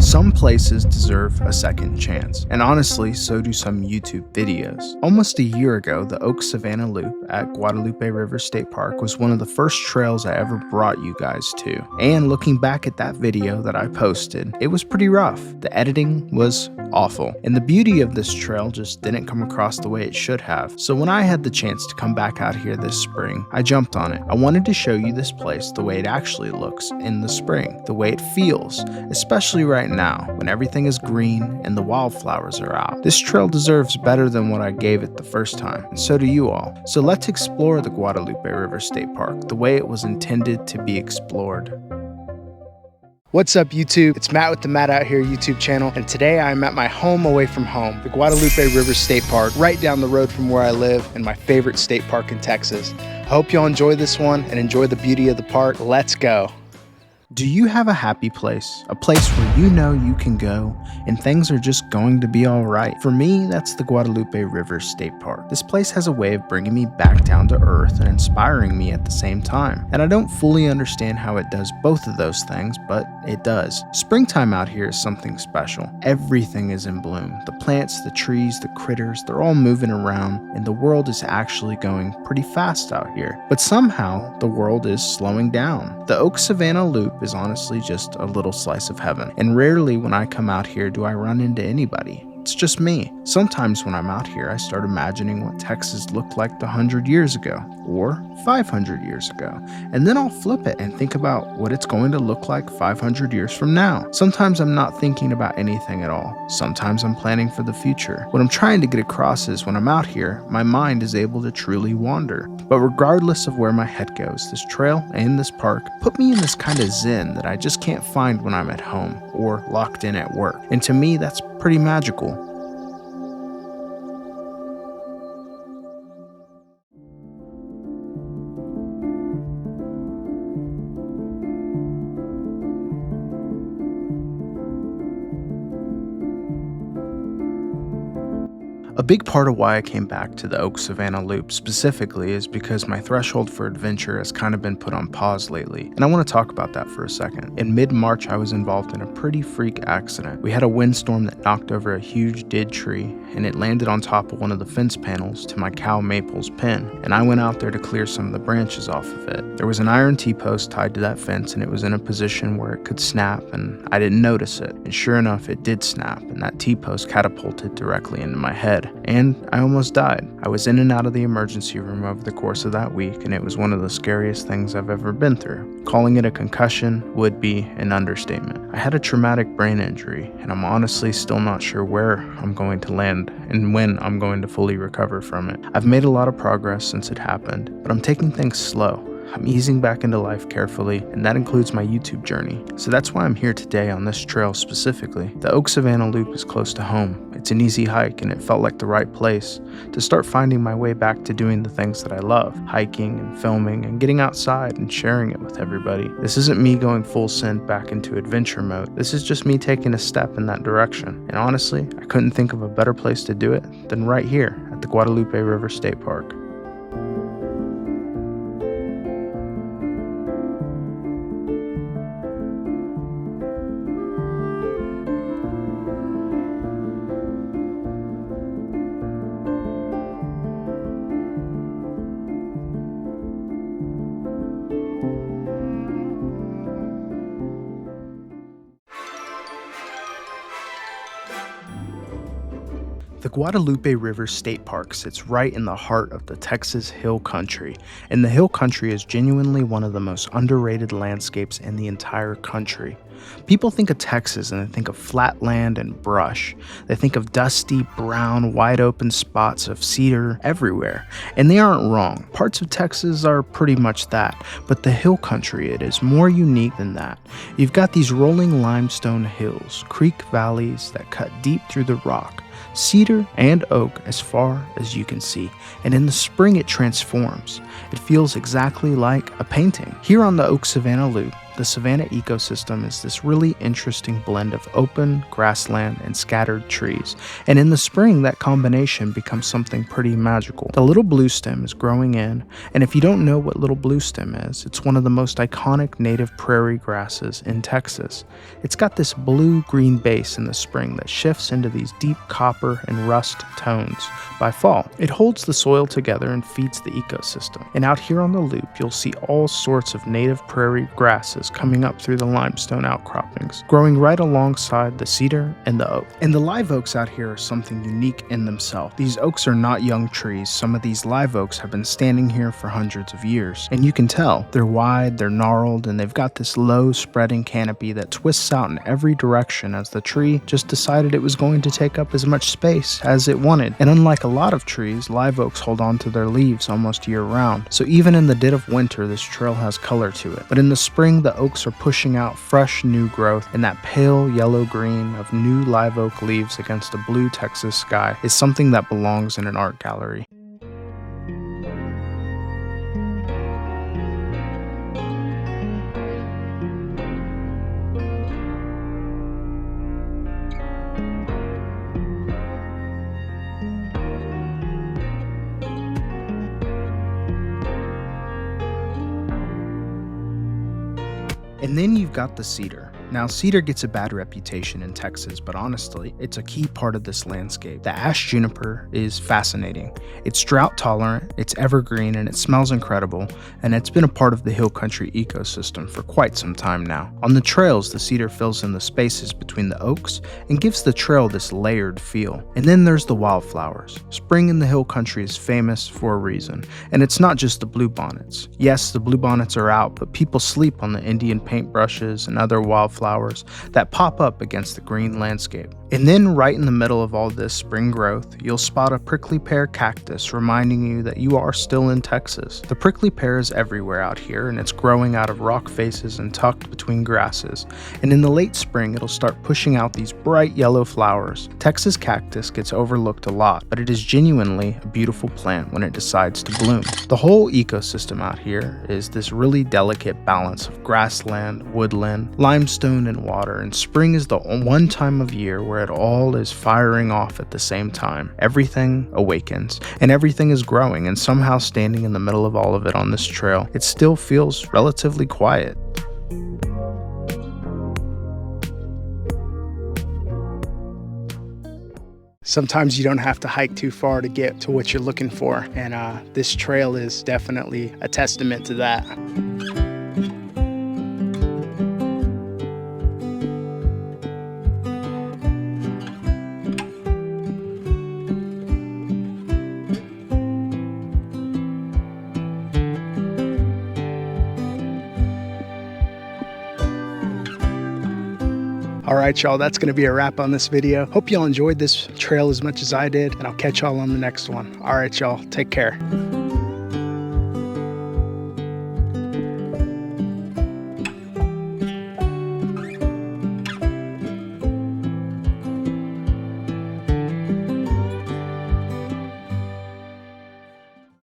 Some places deserve a second chance, and honestly, so do some YouTube videos. Almost a year ago, the Oak Savannah Loop at Guadalupe River State Park was one of the first trails I ever brought you guys to. And looking back at that video that I posted, it was pretty rough. The editing was awful, and the beauty of this trail just didn't come across the way it should have. So when I had the chance to come back out here this spring, I jumped on it. I wanted to show you this place the way it actually looks in the spring, the way it feels, especially right now when everything is green and the wildflowers are out. This trail deserves better than what I gave it the first time, and so do you all. So let's explore the Guadalupe River State Park the way it was intended to be explored. What's up, YouTube? It's Matt with the Matt Out Here YouTube channel, and today I'm at my home away from home, the Guadalupe River State Park, right down the road from where I live and my favorite state park in Texas. I hope y'all enjoy this one and enjoy the beauty of the park. Let's go. Do you have a happy place? A place where you know you can go and things are just going to be all right? For me, that's the Guadalupe River State Park. This place has a way of bringing me back down to earth and inspiring me at the same time. And I don't fully understand how it does both of those things, but it does. Springtime out here is something special. Everything is in bloom. The plants, the trees, the critters, they're all moving around, and the world is actually going pretty fast out here. But somehow, the world is slowing down. The Oak Savannah Loop is honestly just a little slice of heaven, and rarely when I come out here do I run into anybody. It's just me. Sometimes when I'm out here, I start imagining what Texas looked like 100 years ago, or 500 years ago, and then I'll flip it and think about what it's going to look like 500 years from now. Sometimes I'm not thinking about anything at all. Sometimes I'm planning for the future. What I'm trying to get across is when I'm out here, my mind is able to truly wander. But regardless of where my head goes, this trail and this park put me in this kind of zen that I just can't find when I'm at home or locked in at work. And to me, that's pretty magical. A big part of why I came back to the Oak Savannah Loop specifically is because my threshold for adventure has kind of been put on pause lately, and I want to talk about that for a second. In mid-March, I was involved in a pretty freak accident. We had a windstorm that knocked over a huge dead tree, and it landed on top of one of the fence panels to my cow Maple's pen, and I went out there to clear some of the branches off of it. There was an iron T-post tied to that fence, and it was in a position where it could snap, and I didn't notice it, and sure enough, it did snap, and that T-post catapulted directly into my head. And I almost died. I was in and out of the emergency room over the course of that week, and it was one of the scariest things I've ever been through. Calling it a concussion would be an understatement. I had a traumatic brain injury, and I'm honestly still not sure where I'm going to land and when I'm going to fully recover from it. I've made a lot of progress since it happened, but I'm taking things slow. I'm easing back into life carefully, and that includes my YouTube journey. So that's why I'm here today on this trail specifically. The Oak Savannah Loop is close to home. It's an easy hike, and it felt like the right place to start finding my way back to doing the things that I love, hiking and filming and getting outside and sharing it with everybody. This isn't me going full send back into adventure mode. This is just me taking a step in that direction. And honestly, I couldn't think of a better place to do it than right here at the Guadalupe River State Park. The Guadalupe River State Park sits right in the heart of the Texas Hill Country, and the Hill Country is genuinely one of the most underrated landscapes in the entire country. People think of Texas and they think of flat land and brush. They think of dusty, brown, wide open spots of cedar everywhere, and they aren't wrong. Parts of Texas are pretty much that, but the Hill Country, it is more unique than that. You've got these rolling limestone hills, creek valleys that cut deep through the rock, cedar and oak as far as you can see, and in the spring it transforms. It feels exactly like a painting. Here on the Oak Savannah Loop, the savanna ecosystem is this really interesting blend of open, grassland, and scattered trees. And in the spring, that combination becomes something pretty magical. The little bluestem is growing in, and if you don't know what little bluestem is, it's one of the most iconic native prairie grasses in Texas. It's got this blue-green base in the spring that shifts into these deep copper and rust tones by fall. It holds the soil together and feeds the ecosystem. And out here on the loop, you'll see all sorts of native prairie grasses coming up through the limestone outcroppings, growing right alongside the cedar and the oak. And the live oaks out here are something unique in themselves. These oaks are not young trees. Some of these live oaks have been standing here for hundreds of years. And you can tell they're wide, they're gnarled, and they've got this low spreading canopy that twists out in every direction as the tree just decided it was going to take up as much space as it wanted. And unlike a lot of trees, live oaks hold on to their leaves almost year round. So even in the dead of winter, this trail has color to it. But in the spring, the oaks are pushing out fresh new growth, and that pale yellow-green of new live oak leaves against a blue Texas sky is something that belongs in an art gallery. And then you've got the cedar. Now, cedar gets a bad reputation in Texas, but honestly, it's a key part of this landscape. The ash juniper is fascinating. It's drought tolerant, it's evergreen, and it smells incredible, and it's been a part of the hill country ecosystem for quite some time now. On the trails, the cedar fills in the spaces between the oaks and gives the trail this layered feel. And then there's the wildflowers. Spring in the hill country is famous for a reason, and it's not just the bluebonnets. Yes, the bluebonnets are out, but people sleep on the Indian paintbrushes and other wildflowers that pop up against the green landscape. And then right in the middle of all this spring growth, you'll spot a prickly pear cactus reminding you that you are still in Texas. The prickly pear is everywhere out here, and it's growing out of rock faces and tucked between grasses. And in the late spring, it'll start pushing out these bright yellow flowers. Texas cactus gets overlooked a lot, but it is genuinely a beautiful plant when it decides to bloom. The whole ecosystem out here is this really delicate balance of grassland, woodland, limestone, and water, and spring is the one time of year where it all is firing off at the same time. Everything awakens, and everything is growing, and somehow standing in the middle of all of it on this trail, it still feels relatively quiet. Sometimes you don't have to hike too far to get to what you're looking for, and this trail is definitely a testament to that. All right, y'all, that's going to be a wrap on this video. Hope y'all enjoyed this trail as much as I did, and I'll catch y'all on the next one. All right, y'all, take care.